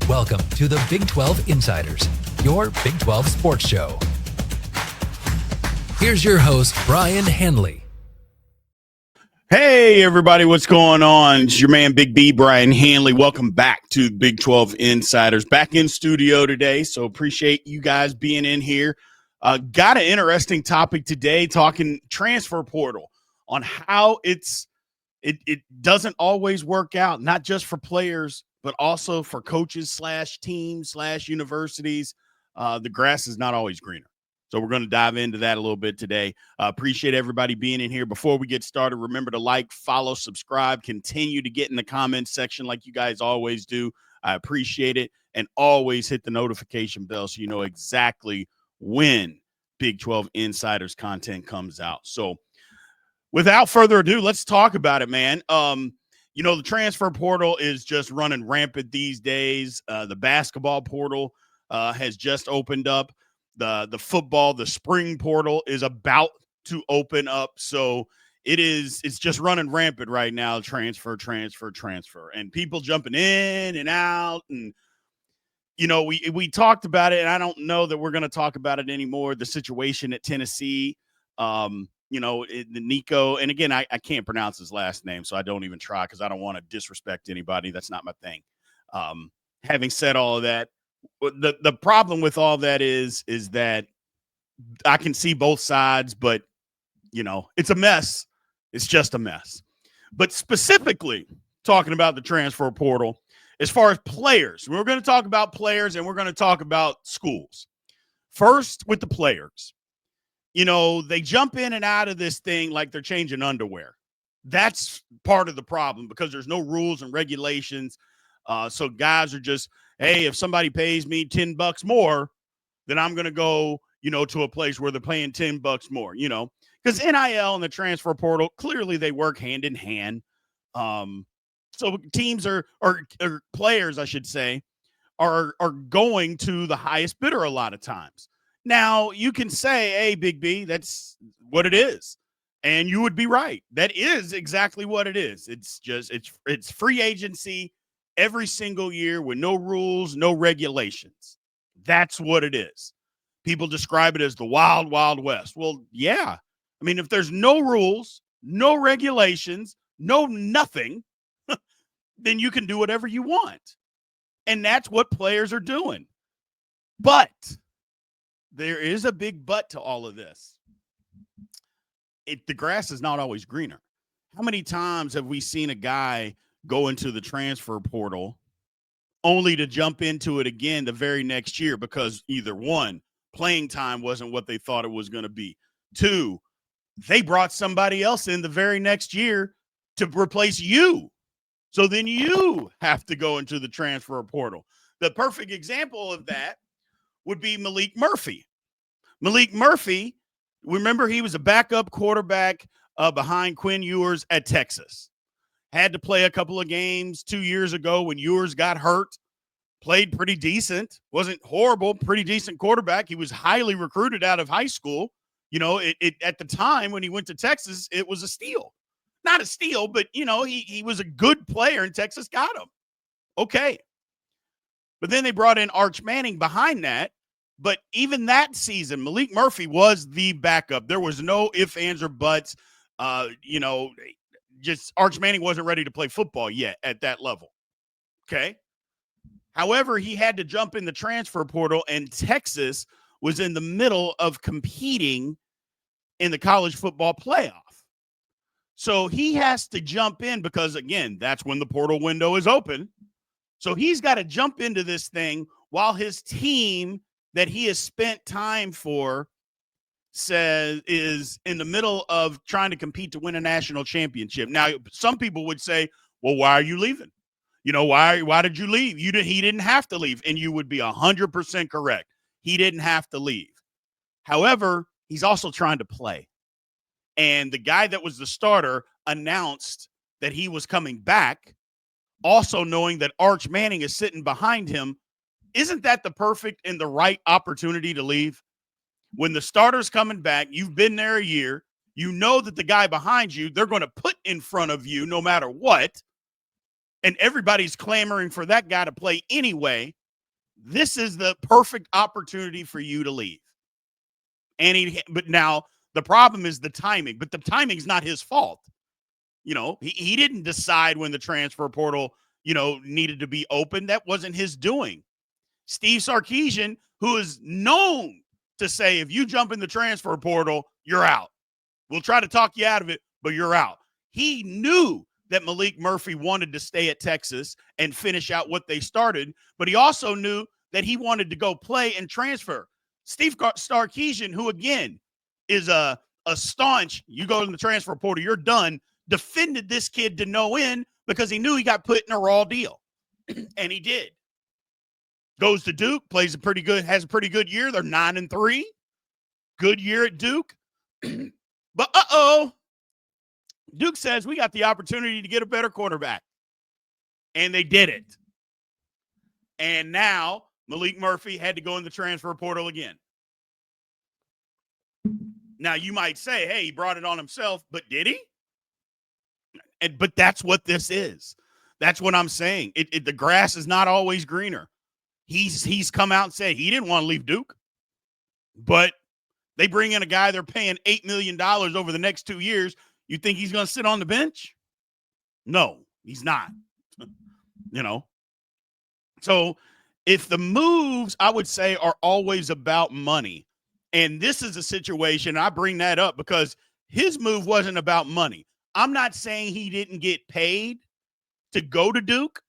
Welcome to the Big 12 Insiders, your Big 12 sports show. Here's your host, Brien Hanley. Hey, everybody, what's going on? It's your man, Big B, Brien Hanley. Welcome back to Big 12 Insiders. Back in studio today, so appreciate you guys being in here. Got an interesting topic today, talking transfer portal on how it doesn't always work out, not just for players, but also for coaches / teams / universities. The grass is not always greener. So we're going to dive into that a little bit today. Appreciate everybody being in here. Before we get started, remember to like, follow, subscribe, continue to get in the comments section like you guys always do. I appreciate it. And always hit the notification bell so you know exactly when Big 12 Insiders content comes out. So without further ado, let's talk about it, man. The transfer portal is just running rampant these days. The basketball portal has just opened up. The football, the spring portal is about to open up. So it's just running rampant right now. Transfer. And people jumping in and out. And, we talked about it, and I don't know that we're going to talk about it anymore. The situation at Tennessee, the Nico. And again, I can't pronounce his last name, so I don't even try because I don't want to disrespect anybody. That's not my thing. Having said all of that, the problem with all that is that I can see both sides, but, it's a mess. It's just a mess. But specifically talking about the transfer portal, as far as players, we're going to talk about players and we're going to talk about schools. First, with the players, they jump in and out of this thing like they're changing underwear. That's part of the problem because there's no rules and regulations. So guys are just, hey, if somebody pays me $10 more, then I'm going to go, to a place where they're paying $10 more, because NIL and the transfer portal, clearly they work hand in hand. So teams or players, I should say, are going to the highest bidder a lot of times. Now you can say, hey, Big B, that's what it is. And you would be right. That is exactly what it is. It's just, it's free agency every single year with no rules, no regulations. That's what it is. People describe it as the wild, wild west. Well, yeah. I mean, if there's no rules, no regulations, no nothing, then you can do whatever you want. And that's what players are doing. But there is a big but to all of this. The grass is not always greener. How many times have we seen a guy go into the transfer portal only to jump into it again the very next year because either one, playing time wasn't what they thought it was going to be. Two, they brought somebody else in the very next year to replace you. So then you have to go into the transfer portal. The perfect example of that would be Malik Murphy. Malik Murphy, remember he was a backup quarterback behind Quinn Ewers at Texas. Had to play a couple of games 2 years ago when Ewers got hurt. Played pretty decent. Wasn't horrible. Pretty decent quarterback. He was highly recruited out of high school. At the time when he went to Texas, it was a steal. Not a steal, but, he was a good player and Texas got him. Okay. But then they brought in Arch Manning behind that. But even that season, Malik Murphy was the backup. There was no ifs, ands, or buts. Just Arch Manning wasn't ready to play football yet at that level. Okay. However, he had to jump in the transfer portal, and Texas was in the middle of competing in the college football playoff. So he has to jump in because, again, that's when the portal window is open. So he's got to jump into this thing while his team that he has spent time for says is in the middle of trying to compete to win a national championship. Now, some people would say, well, why are you leaving? Why did you leave? He didn't have to leave. And you would be 100% correct. He didn't have to leave. However, he's also trying to play. And the guy that was the starter announced that he was coming back, also knowing that Arch Manning is sitting behind him. Isn't that the perfect and the right opportunity to leave? When the starter's coming back, you've been there a year, you know that the guy behind you, they're going to put in front of you no matter what. and everybody's clamoring for that guy to play anyway, this is the perfect opportunity for you to leave. But now the problem is the timing, but the timing's not his fault. He didn't decide when the transfer portal, needed to be open. That wasn't his doing. Steve Sarkisian, who is known to say, if you jump in the transfer portal, you're out. We'll try to talk you out of it, but you're out. He knew that Malik Murphy wanted to stay at Texas and finish out what they started, but he also knew that he wanted to go play and transfer. Steve Sarkisian, who again is a staunch, you go in the transfer portal, you're done, defended this kid to no end because he knew he got put in a raw deal. And he did. Goes to Duke, has a pretty good year. They're 9-3. Good year at Duke. But Duke says we got the opportunity to get a better quarterback. And they did it. And now Malik Murphy had to go in the transfer portal again. Now you might say, hey, he brought it on himself, but did he? But that's what this is. That's what I'm saying. The grass is not always greener. He's come out and said he didn't want to leave Duke, but they bring in a guy they're paying $8 million over the next 2 years. You think he's going to sit on the bench? No, he's not. So if the moves, I would say, are always about money, and this is a situation, I bring that up because his move wasn't about money. I'm not saying he didn't get paid to go to Duke.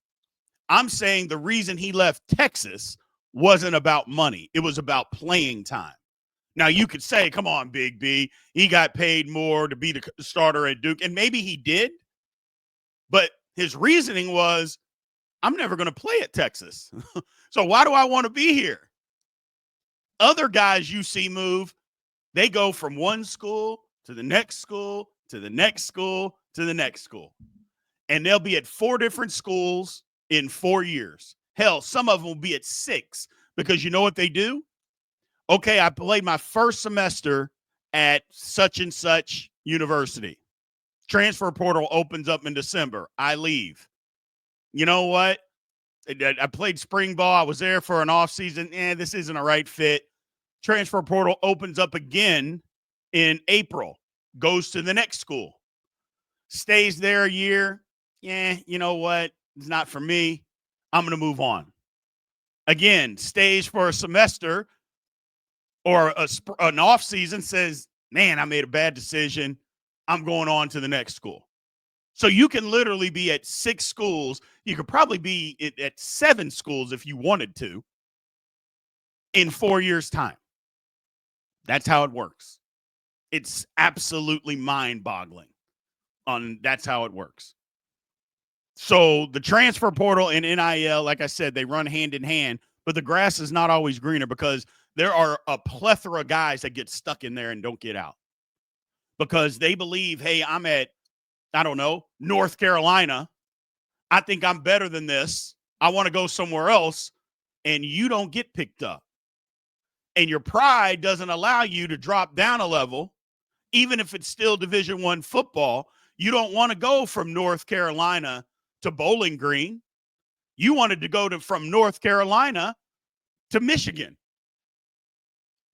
I'm saying the reason he left Texas wasn't about money. It was about playing time. Now, you could say, come on, Big B, he got paid more to be the starter at Duke, and maybe he did. But his reasoning was, I'm never going to play at Texas. So why do I want to be here? Other guys you see move, they go from one school to the next school, to the next school, to the next school. And they'll be at 4 different schools in 4 years. Hell, some of them will be at 6 because you know what they do? Okay, I played my first semester at such and such university. Transfer portal opens up in December. I leave. You know what? I played spring ball. I was there for an offseason. This isn't a right fit. Transfer portal opens up again in April. Goes to the next school. Stays there a year. You know what? It's not for me. I'm going to move on. Again, stays for a semester or an off season, says, man, I made a bad decision. I'm going on to the next school. So you can literally be at 6 schools. You could probably be at 7 schools if you wanted to in 4 years' time. That's how it works. It's absolutely mind-boggling. That's how it works. So the transfer portal and NIL, like I said, they run hand in hand, but the grass is not always greener because there are a plethora of guys that get stuck in there and don't get out because they believe, hey, I'm at, I don't know, North Carolina. I think I'm better than this. I want to go somewhere else, and you don't get picked up. And your pride doesn't allow you to drop down a level, even if it's still Division I football. You don't want to go from North Carolina to Bowling Green. You wanted to go from North Carolina to Michigan.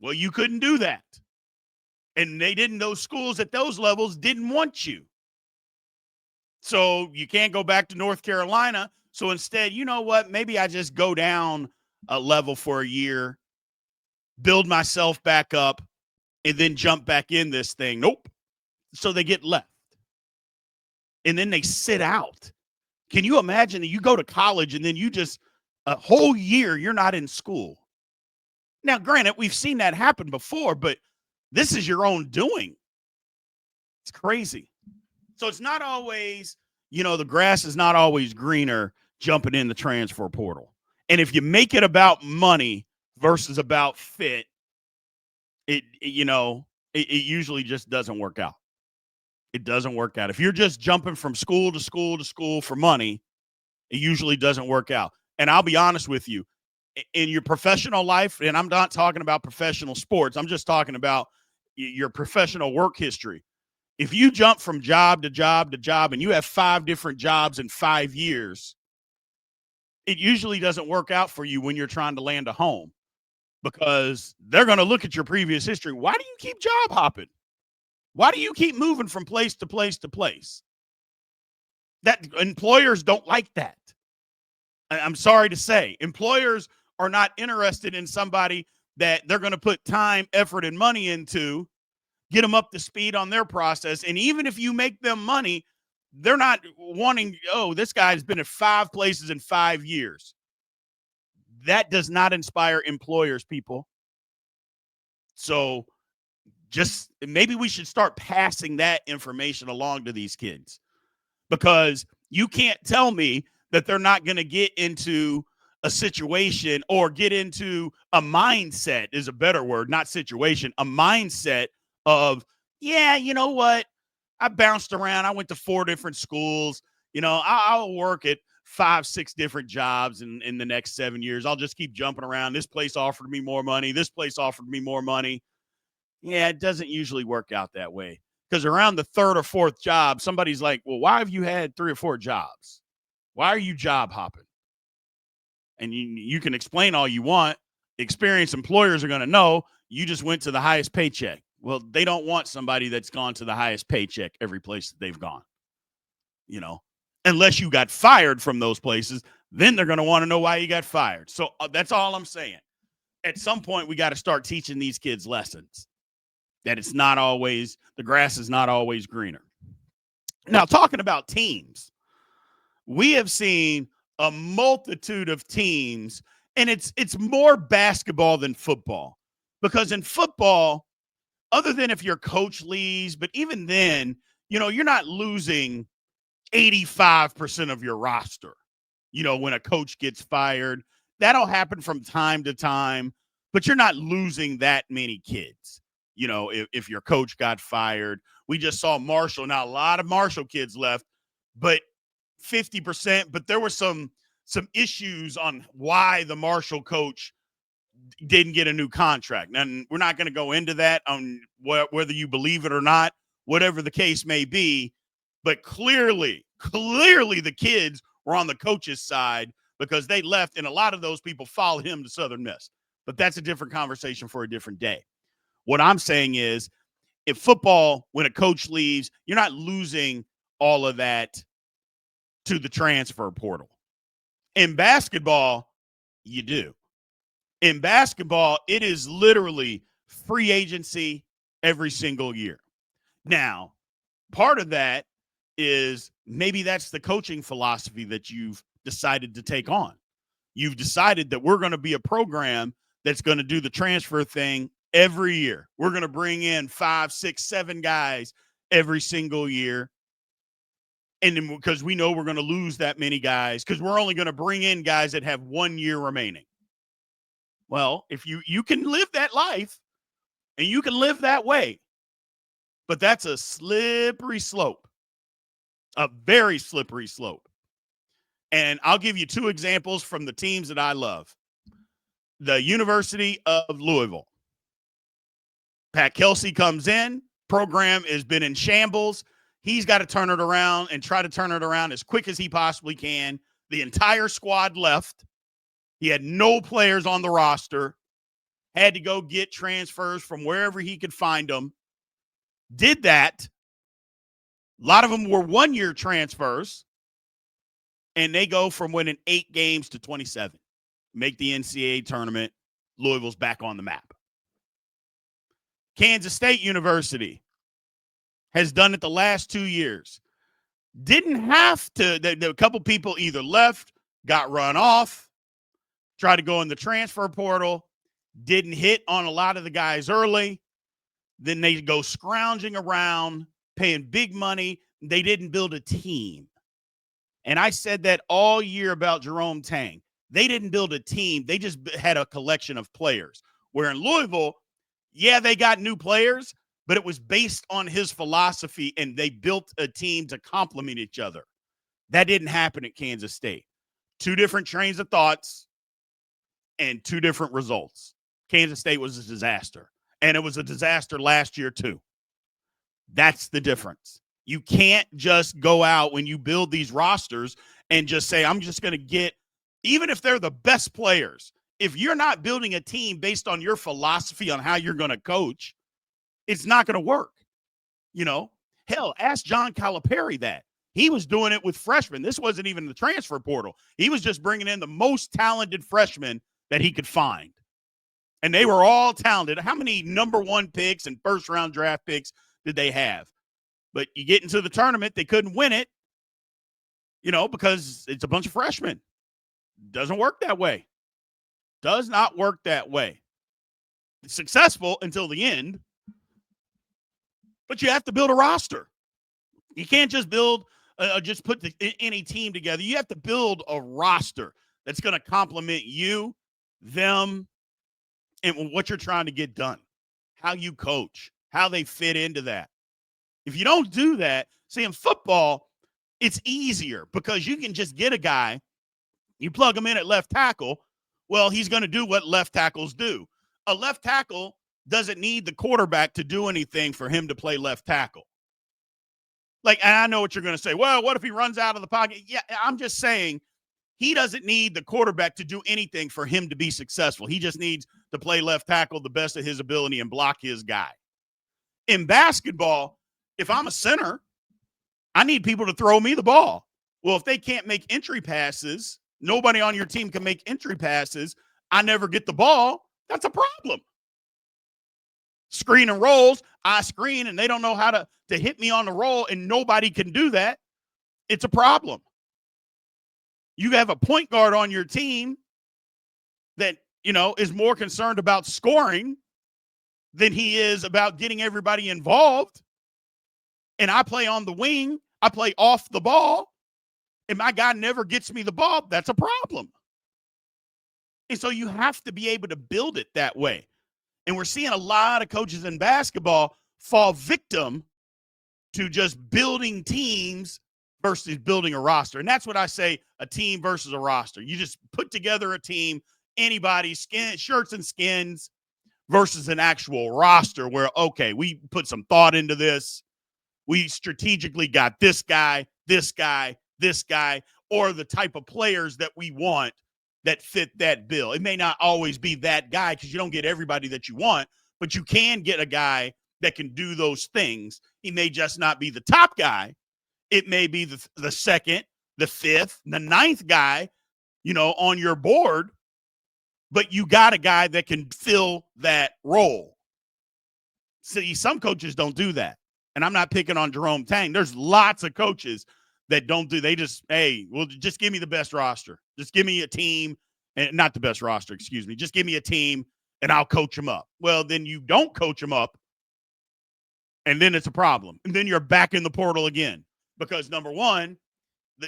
Well, you couldn't do that. And those schools at those levels didn't want you. So you can't go back to North Carolina. So instead, you know what? Maybe I just go down a level for a year, build myself back up, and then jump back in this thing. Nope. So they get left. And then they sit out. Can you imagine that you go to college and then you just a whole year you're not in school? Now, granted, we've seen that happen before, but this is your own doing. It's crazy. So it's not always, the grass is not always greener jumping in the transfer portal. And if you make it about money versus about fit, it usually just doesn't work out. It doesn't work out. If you're just jumping from school to school to school for money, it usually doesn't work out. And I'll be honest with you, in your professional life, and I'm not talking about professional sports, I'm just talking about your professional work history. If you jump from job to job to job and you have 5 different jobs in 5 years, it usually doesn't work out for you when you're trying to land a home because they're going to look at your previous history. Why do you keep job hopping? Why do you keep moving from place to place to place? That employers don't like that. I'm sorry to say, employers are not interested in somebody that they're going to put time, effort, and money into, get them up to speed on their process. And even if you make them money, they're not wanting, oh, this guy's been at 5 places in 5 years. That does not inspire employers, people. So just maybe we should start passing that information along to these kids, because you can't tell me that they're not going to get into a situation or get into a mindset is a better word, not situation, a mindset of, yeah, you know what? I bounced around. I went to 4 different schools. I'll work at 5, 6 different jobs in the next 7 years. I'll just keep jumping around. This place offered me more money. This place offered me more money. Yeah, it doesn't usually work out that way. Because around the 3rd or 4th job, somebody's like, well, why have you had 3 or 4 jobs? Why are you job hopping? And you can explain all you want. Experienced employers are going to know you just went to the highest paycheck. Well, they don't want somebody that's gone to the highest paycheck every place that they've gone. Unless you got fired from those places, then they're going to want to know why you got fired. So that's all I'm saying. At some point, we got to start teaching these kids lessons. That it's not always, the grass is not always greener. Now, talking about teams, we have seen a multitude of teams, and it's more basketball than football. Because in football, other than if your coach leaves, but even then, you're not losing 85% of your roster. When a coach gets fired, that'll happen from time to time, but you're not losing that many kids. If your coach got fired, we just saw Marshall. Now, a lot of Marshall kids left, but 50%, but there were some issues on why the Marshall coach didn't get a new contract. And we're not going to go into that on whether you believe it or not, whatever the case may be. But clearly the kids were on the coach's side because they left, and a lot of those people followed him to Southern Miss. But that's a different conversation for a different day. What I'm saying is, if football, when a coach leaves, you're not losing all of that to the transfer portal. In basketball, you do. In basketball, it is literally free agency every single year. Now, part of that is maybe that's the coaching philosophy that you've decided to take on. You've decided that we're going to be a program that's going to do the transfer thing every year. We're going to bring in 5, 6, 7 guys every single year. And then because we know we're going to lose that many guys, because we're only going to bring in guys that have 1 year remaining. Well, if you can live that life and you can live that way, but that's a slippery slope, a very slippery slope. And I'll give you 2 examples from the teams that I love. The University of Louisville. Pat Kelsey comes in, program has been in shambles. He's got to turn it around and try to turn it around as quick as he possibly can. The entire squad left. He had no players on the roster. Had to go get transfers from wherever he could find them. Did that. A lot of them were 1-year transfers. And they go from winning 8 games to 27. Make the NCAA tournament. Louisville's back on the map. Kansas State University has done it the last 2 years. Didn't have to. A couple people either left, got run off, tried to go in the transfer portal, didn't hit on a lot of the guys early. Then they go scrounging around, paying big money. They didn't build a team. And I said that all year about Jerome Tang. They didn't build a team. They just had a collection of players. Where in Louisville, yeah, they got new players, but it was based on his philosophy, and they built a team to complement each other. That didn't happen at Kansas State. 2 different trains of thoughts and 2 different results. Kansas State was a disaster, and it was a disaster last year too. That's the difference. You can't just go out when you build these rosters and just say, I'm just going to get, even if they're the best players, if you're not building a team based on your philosophy on how you're going to coach, it's not going to work. Hell, ask John Calipari that. He was doing it with freshmen. This wasn't even the transfer portal. He was just bringing in the most talented freshmen that he could find. And they were all talented. How many number one picks and first-round draft picks did they have? But you get into the tournament, they couldn't win it, because it's a bunch of freshmen. Doesn't work that way. Does not work that way. It's successful until the end, but you have to build a roster. You can't just just put any team together. You have to build a roster that's going to complement you, them, and what you're trying to get done, how you coach, how they fit into that. If you don't do that, see, in football, it's easier because you can just get a guy, you plug him in at left tackle, well, he's going to do what left tackles do. A left tackle doesn't need the quarterback to do anything for him to play left tackle. And I know what you're going to say. Well, what if he runs out of the pocket? Yeah, I'm just saying he doesn't need the quarterback to do anything for him to be successful. He just needs to play left tackle the best of his ability and block his guy. In basketball, if I'm a center, I need people to throw me the ball. Well, if they can't make entry passes, nobody on your team can make entry passes, I never get the ball, that's a problem. Screen and rolls, I screen, and they don't know how to hit me on the roll, and nobody can do that. It's a problem. You have a point guard on your team that, is more concerned about scoring than he is about getting everybody involved. And I play on the wing, I play off the ball, and my guy never gets me the ball, that's a problem. And so you have to be able to build it that way. And we're seeing a lot of coaches in basketball fall victim to just building teams versus building a roster. And that's what I say, a team versus a roster. You just put together a team, anybody, shirts and skins, versus an actual roster where, okay, we put some thought into this. We strategically got this guy, or the type of players that we want that fit that bill. It may not always be that guy because you don't get everybody that you want, but you can get a guy that can do those things. He may just not be the top guy. It may be the second, the fifth, the ninth guy, on your board, but you got a guy that can fill that role. See, some coaches don't do that. And I'm not picking on Jerome Tang. There's lots of coaches that don't do. They just, hey, well, just give me the best roster. Just give me a team, and not the best roster, excuse me. Just give me a team, and I'll coach them up. Well, then you don't coach them up, and then it's a problem. And then you're back in the portal again because, number one,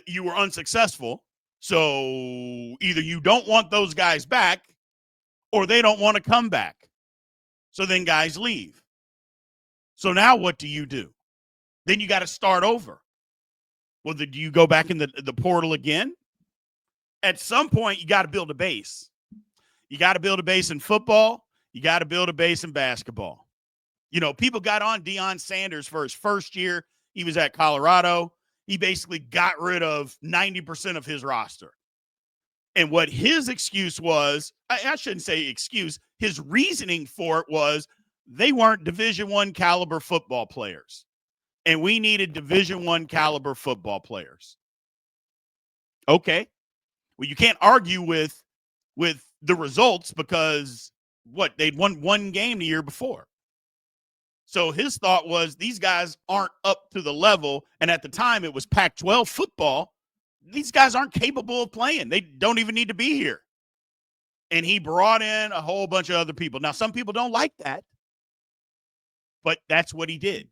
you were unsuccessful. So either you don't want those guys back or they don't want to come back. So then guys leave. So now what do? Then you got to start over. Well, do you go back in the portal again? At some point, you got to build a base. You got to build a base in football. You got to build a base in basketball. People got on Deion Sanders for his first year. He was at Colorado. He basically got rid of 90% of his roster. And what his excuse was, I shouldn't say excuse, his reasoning for it was they weren't Division I caliber football players. And we needed Division I caliber football players. Okay. Well, you can't argue with the results because they'd won one game the year before. So his thought was these guys aren't up to the level. And at the time it was Pac-12 football. These guys aren't capable of playing. They don't even need to be here. And he brought in a whole bunch of other people. Now, some people don't like that, but that's what he did.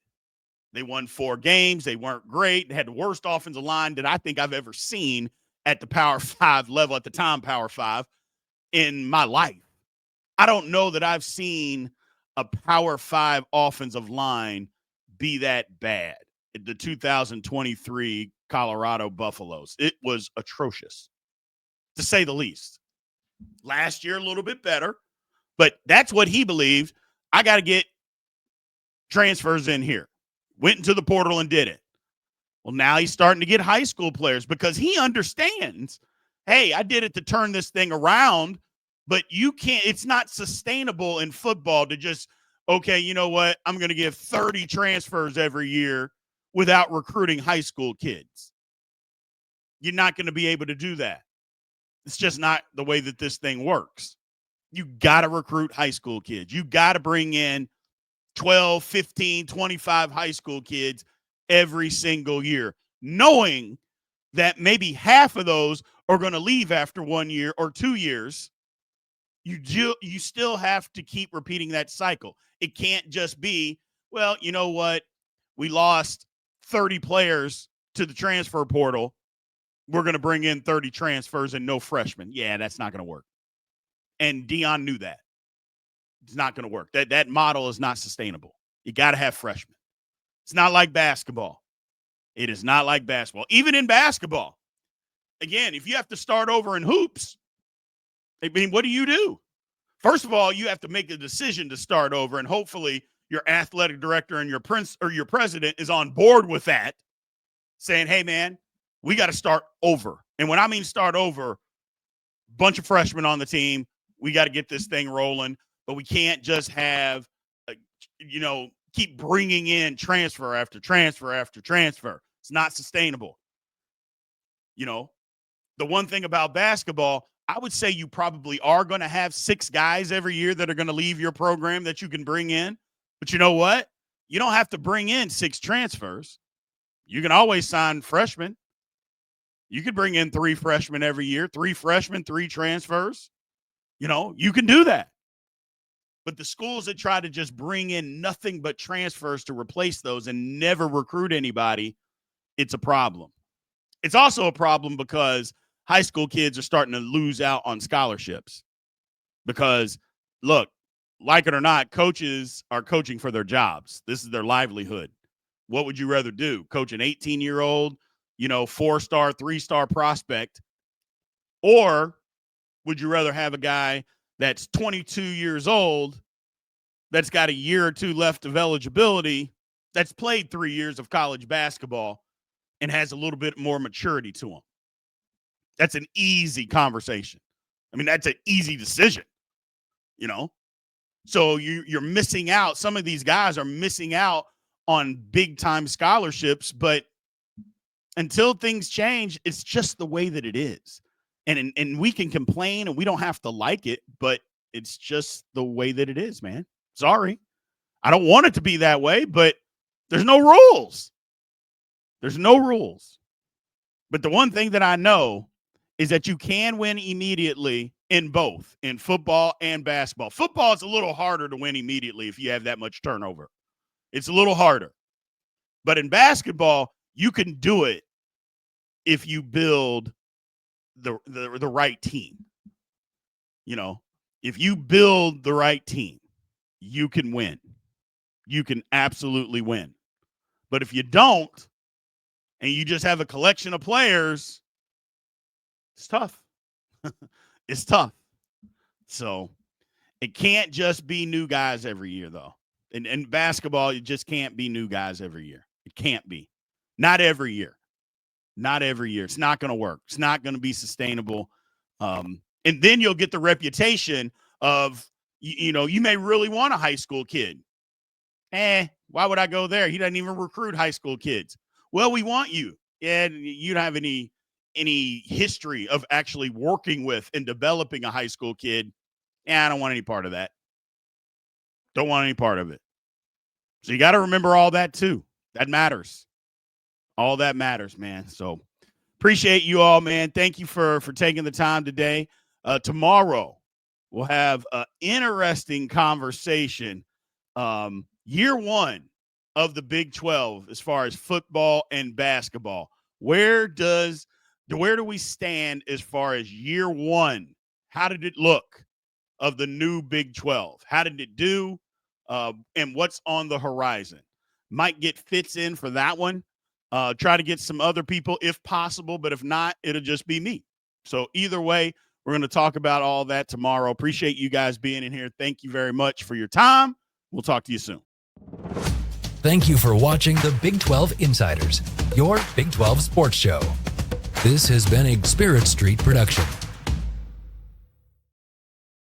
They won 4 games. They weren't great. They had the worst offensive line that I think I've ever seen at the Power 5 level, at the time Power 5, in my life. I don't know that I've seen a Power 5 offensive line be that bad. The 2023 Colorado Buffaloes. It was atrocious, to say the least. Last year, a little bit better, but that's what he believed. I got to get transfers in here. Went into the portal and did it. Well, now he's starting to get high school players because he understands, hey, I did it to turn this thing around, but you can't, it's not sustainable in football to just, okay, you know what? I'm going to give 30 transfers every year without recruiting high school kids. You're not going to be able to do that. It's just not the way that this thing works. You got to recruit high school kids. You got to bring in 12, 15, 25 high school kids every single year, knowing that maybe half of those are going to leave after 1 year or 2 years. You still have to keep repeating that cycle. It can't just be, well, you know what? We lost 30 players to the transfer portal. We're going to bring in 30 transfers and no freshmen. Yeah, that's not going to work. And Dion knew that. It's not going to work. That model is not sustainable. You got to have freshmen. It's not like basketball. It is not like basketball. Even in basketball, again, if you have to start over in hoops, I mean, what do? First of all, you have to make a decision to start over, and hopefully your athletic director and your president is on board with that, saying, hey, man, we got to start over. And when I mean start over, bunch of freshmen on the team, we got to get this thing rolling, but we can't just have, keep bringing in transfer after transfer after transfer. It's not sustainable. The one thing about basketball, I would say you probably are going to have 6 guys every year that are going to leave your program that you can bring in. But you know what? You don't have to bring in 6 transfers. You can always sign freshmen. You could bring in 3 freshmen every year, 3 freshmen, 3 transfers. You can do that. But the schools that try to just bring in nothing but transfers to replace those and never recruit anybody, it's a problem. It's also a problem because high school kids are starting to lose out on scholarships because, look, like it or not, coaches are coaching for their jobs. This is their livelihood. What would you rather do? Coach an 18-year-old, 4-star, 3-star prospect, or would you rather have a guy that's 22 years old, that's got a year or 2 left of eligibility, that's played 3 years of college basketball and has a little bit more maturity to him? That's an easy conversation. I mean, that's an easy decision, So you're missing out. Some of these guys are missing out on big-time scholarships, but until things change, it's just the way that it is. And we can complain and we don't have to like it, but it's just the way that it is, man. Sorry. I don't want it to be that way, but there's no rules. There's no rules. But the one thing that I know is that you can win immediately in both, in football and basketball. Football is a little harder to win immediately if you have that much turnover. It's a little harder. But in basketball, you can do it if you build the right team. If you build the right team, you can win. You can absolutely win. But if you don't, and you just have a collection of players, it's tough. It's tough. So it can't just be new guys every year, though. In basketball, it just can't be new guys every year. It can't be. Not every year. Not every year. It's not going to work. It's not going to be sustainable. And then you'll get the reputation of, you may really want a high school kid. Why would I go there? He doesn't even recruit high school kids. Well, we want you. And you don't have any history of actually working with and developing a high school kid. I don't want any part of that. Don't want any part of it. So you got to remember all that too. That matters. All that matters, man. So appreciate you all, man. Thank you for taking the time today. Tomorrow we'll have an interesting conversation. Year 1 of the Big 12 as far as football and basketball. Where do we stand as far as year 1? How did it look of the new Big 12? How did it do? And what's on the horizon? Might get Fitz in for that one. Try to get some other people if possible, but if not, it'll just be me. So either way, we're going to talk about all that tomorrow. Appreciate you guys being in here. Thank you very much for your time. We'll talk to you soon. Thank you for watching the Big 12 Insiders, your Big 12 sports show. This has been a Spirit Street production.